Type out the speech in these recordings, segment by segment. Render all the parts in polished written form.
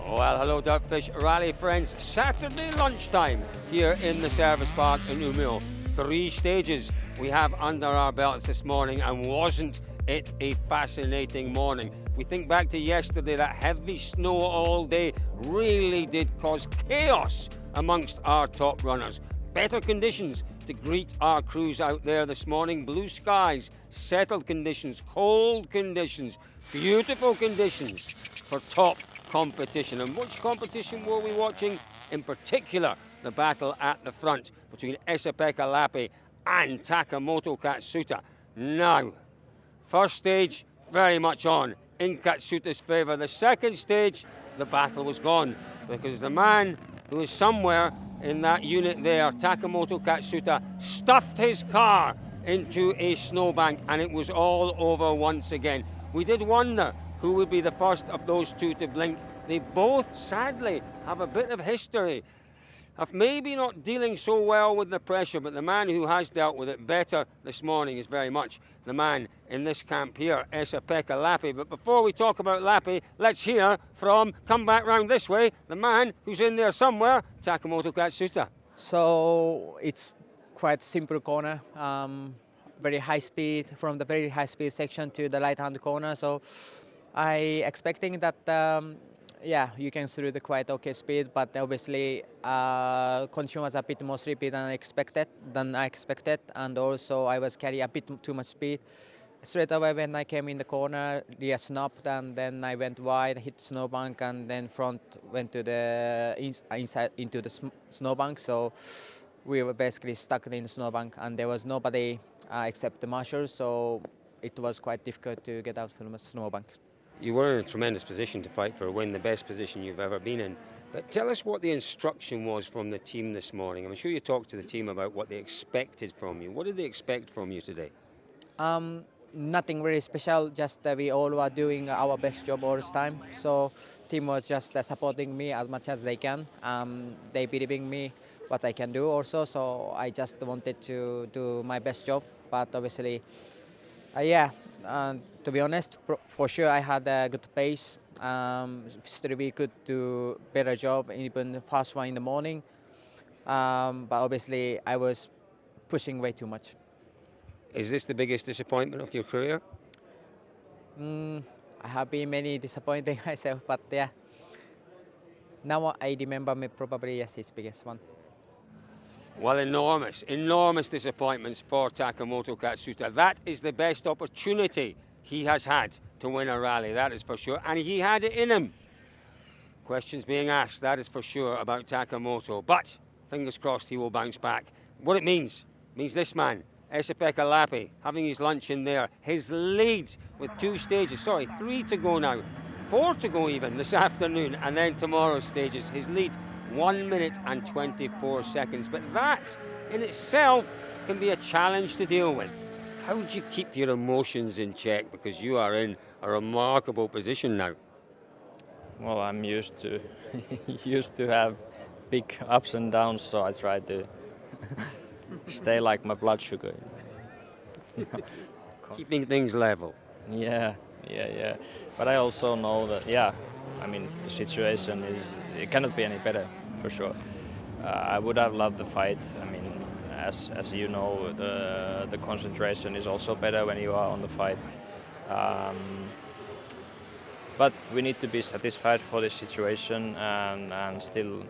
Well, hello Dirtfish Rally friends. Saturday lunchtime here in the service park in Umeå. 3 stages we have under our belts this morning, and wasn't it a fascinating morning? If we think back to yesterday, that heavy snow all day really did cause chaos amongst our top runners. Better conditions to greet our crews out there this morning. Blue skies, settled conditions, cold conditions, beautiful conditions for top competition. And which competition were we watching? In particular, the battle at the front between Esa-Pekka Lappi and Takamoto Katsuta. Now, first stage very much on in Katsuta's favour. The second stage, the battle was gone, because the man who is somewhere in that unit there, Takamoto Katsuta, stuffed his car into a snowbank, and it was all over once again. We did wonder who would be the first of those two to blink. They both, sadly, have a bit of history of maybe not dealing so well with the pressure, but the man who has dealt with it better this morning is very much the man in this camp here, Esa-Pekka Lappi. But before we talk about Lappi, let's hear from, come back round this way, the man who's in there somewhere, Takamoto Katsuta. So it's quite simple corner, very high speed, from the very high speed section to the light hand corner. So I expecting that yeah, you can through the quite okay speed, but obviously condition was a bit more sleepy than I expected, and also I was carrying a bit too much speed. Straight away when I came in the corner, rear snapped, and then I went wide, hit snowbank, and then front went to the inside into the snowbank. So we were basically stuck in the snowbank, and there was nobody except the marshals, so it was quite difficult to get out from the snowbank. You were in a tremendous position to fight for a win, the best position you've ever been in. But tell us what the instruction was from the team this morning. I'm sure you talked to the team about what they expected from you. What did they expect from you today? Nothing really special, just we all were doing our best job all the time. So team was just supporting me as much as they can. They believing me what I can do also, so I just wanted to do my best job. But obviously, yeah, to be honest, for sure I had a good pace. Still we could do better job, even the first one in the morning. But obviously I was pushing way too much. Is this the biggest disappointment of your career? I have been many disappointing myself, but yeah. Now I remember me probably, yes, it's biggest one. Well, enormous disappointments for Takamoto Katsuta. That is the best opportunity he has had to win a rally, that is for sure. And he had it in him. Questions being asked, that is for sure, about Takamoto. But fingers crossed he will bounce back. What it means this man, Esa-Pekka Lappi, having his lunch in there. His lead with 3 to go now. 4 to go even this afternoon, and then tomorrow's stages. His lead 1 minute and 24 seconds. But that in itself can be a challenge to deal with. How do you keep your emotions in check? Because you are in a remarkable position now. Well, I'm used to used to have big ups and downs, so I try to stay like my blood sugar. Keeping things level. Yeah. But I also know that, yeah, I mean, the situation it cannot be any better, for sure. I would have loved the fight. I mean, as you know, the concentration is also better when you are on the fight. But we need to be satisfied for this situation, and still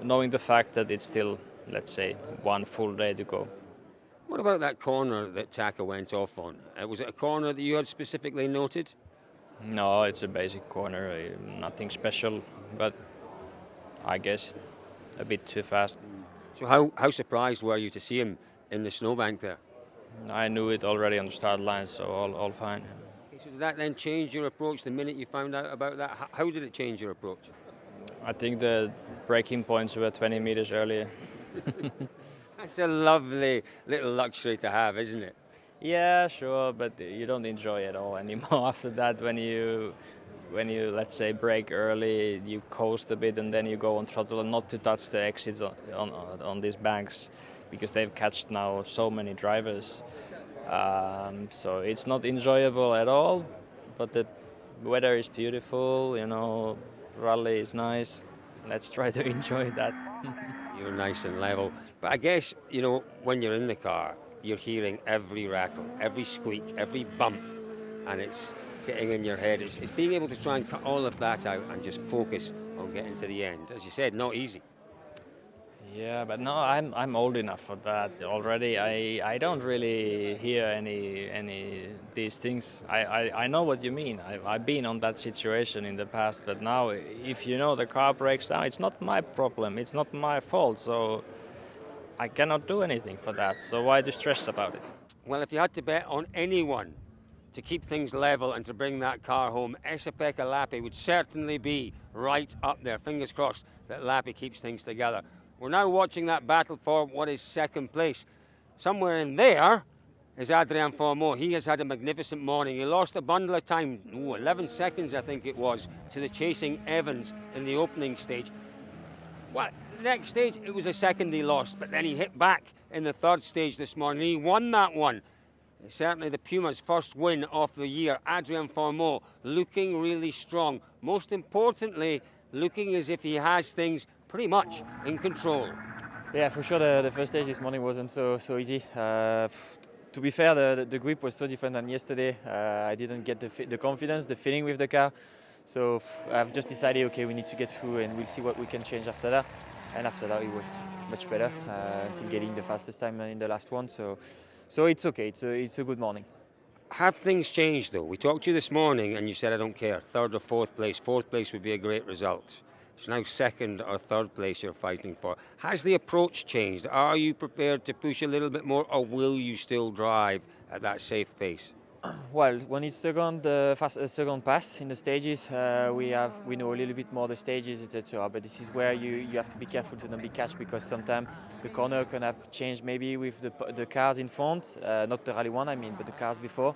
knowing the fact that it's still, let's say, 1 full day to go. What about that corner that Taka went off on? Was it a corner that you had specifically noted? No, it's a basic corner, nothing special, but I guess a bit too fast. So how surprised were you to see him in the snowbank there? I knew it already on the start line, so all fine. Okay, so did that then change your approach the minute you found out about that? How did it change your approach? I think the braking points were 20 meters earlier. That's a lovely little luxury to have, isn't it? Yeah, sure, but you don't enjoy it all anymore after that. When you let's say brake early, you coast a bit and then you go on throttle, and not to touch the exits on these banks, because they've catched now so many drivers. So it's not enjoyable at all. But the weather is beautiful, you know. Rally is nice. Let's try to enjoy that. You're nice and level. But I guess, you know, when you're in the car, you're hearing every rattle, every squeak, every bump, and it's getting in your head. It's being able to try and cut all of that out and just focus on getting to the end. As you said, not easy. Yeah, but no, I'm old enough for that already. I don't really hear any these things. I know what you mean. I've been on that situation in the past, but now if you know the car breaks down, it's not my problem. It's not my fault. So I cannot do anything for that. So why to stress about it? Well, if you had to bet on anyone to keep things level and to bring that car home, Esa-Pekka Lappi would certainly be right up there. Fingers crossed that Lappi keeps things together. We're now watching that battle for what is second place. Somewhere in there is Adrian Fourmaux. He has had a magnificent morning. He lost a bundle of time, 11 seconds I think it was, to the chasing Evans in the opening stage. Well, next stage it was a second he lost, but then he hit back in the third stage this morning. He won that one. It's certainly the Puma's first win of the year. Adrian Fourmaux looking really strong. Most importantly, looking as if he has things pretty much in control. Yeah, for sure the first stage this morning wasn't so easy. To be fair, the grip was so different than yesterday. I didn't get the confidence, the feeling with the car. So I've just decided, okay, we need to get through and we'll see what we can change after that. And after that, it was much better until getting the fastest time in the last one. So it's okay, it's a good morning. Have things changed though? We talked to you this morning and you said, I don't care, third or fourth place. Fourth place would be a great result. It's now second or third place you're fighting for. Has the approach changed? Are you prepared to push a little bit more, or will you still drive at that safe pace? Well, when it's second pass in the stages, we know a little bit more the stages, etc. But this is where you have to be careful to not be catched, because sometimes the corner can have changed maybe with the cars in front, not the Rally 1 I mean, but the cars before.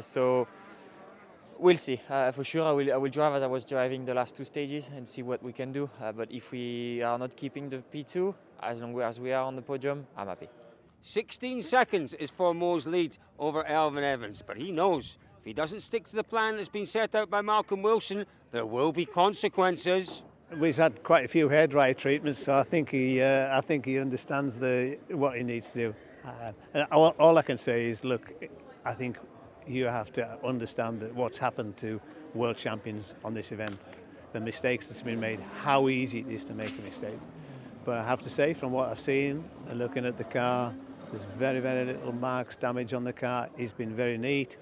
So we'll see. For sure, I will drive as I was driving the last two stages and see what we can do. But if we are not keeping the P2, as long as we are on the podium, I'm happy. 16 seconds is Fourmaux's lead over Elfyn Evans, but he knows if he doesn't stick to the plan that's been set out by Malcolm Wilson, there will be consequences. He's had quite a few hair dry treatments, so I think he understands what he needs to do. And all I can say is, look, I think you have to understand that what's happened to world champions on this event, the mistakes that's been made, how easy it is to make a mistake. But I have to say, from what I've seen and looking at the car, there's very, very little marks, damage on the car. He's been very neat.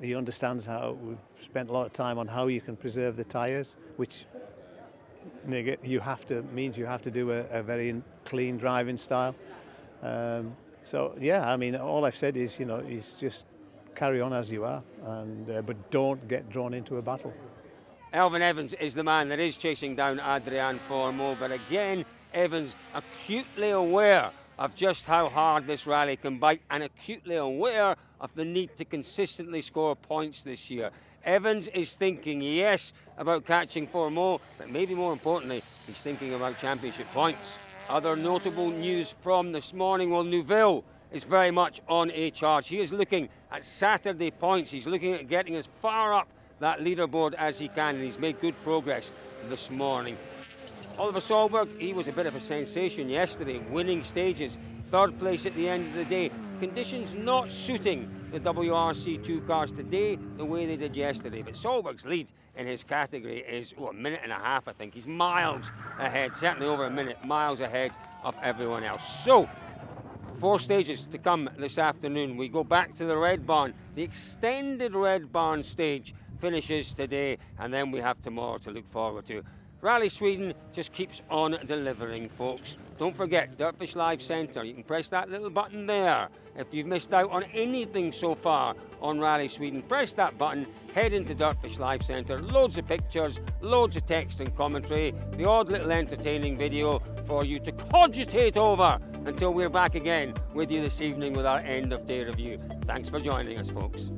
He understands how we've spent a lot of time on how you can preserve the tyres, which means you have to do a very clean driving style. So yeah, I mean, all I've said is, is just carry on as you are, but don't get drawn into a battle. Elfyn Evans is the man that is chasing down Adrian Fourmaux, but again, Evans acutely aware of just how hard this rally can bite and acutely aware of the need to consistently score points this year. Evans is thinking, yes, about catching Fourmaux, but maybe more importantly, he's thinking about championship points. Other notable news from this morning, well, Neuville is very much on a charge. He is looking at Saturday points. He's looking at getting as far up that leaderboard as he can, and he's made good progress this morning. Oliver Solberg, he was a bit of a sensation yesterday, winning stages, third place at the end of the day. Conditions not suiting the WRC2 cars today the way they did yesterday, but Solberg's lead in his category is a minute and a half, I think. He's miles ahead, certainly over a minute, miles ahead of everyone else. So, 4 stages to come this afternoon. We go back to the Red Barn. The extended Red Barn stage finishes today, and then we have tomorrow to look forward to. Rally Sweden just keeps on delivering, folks. Don't forget, Dirtfish Live Centre. You can press that little button there. If you've missed out on anything so far on Rally Sweden, press that button, head into Dirtfish Live Centre. Loads of pictures, loads of text and commentary, the odd little entertaining video for you to cogitate over until we're back again with you this evening with our end of day review. Thanks for joining us, folks.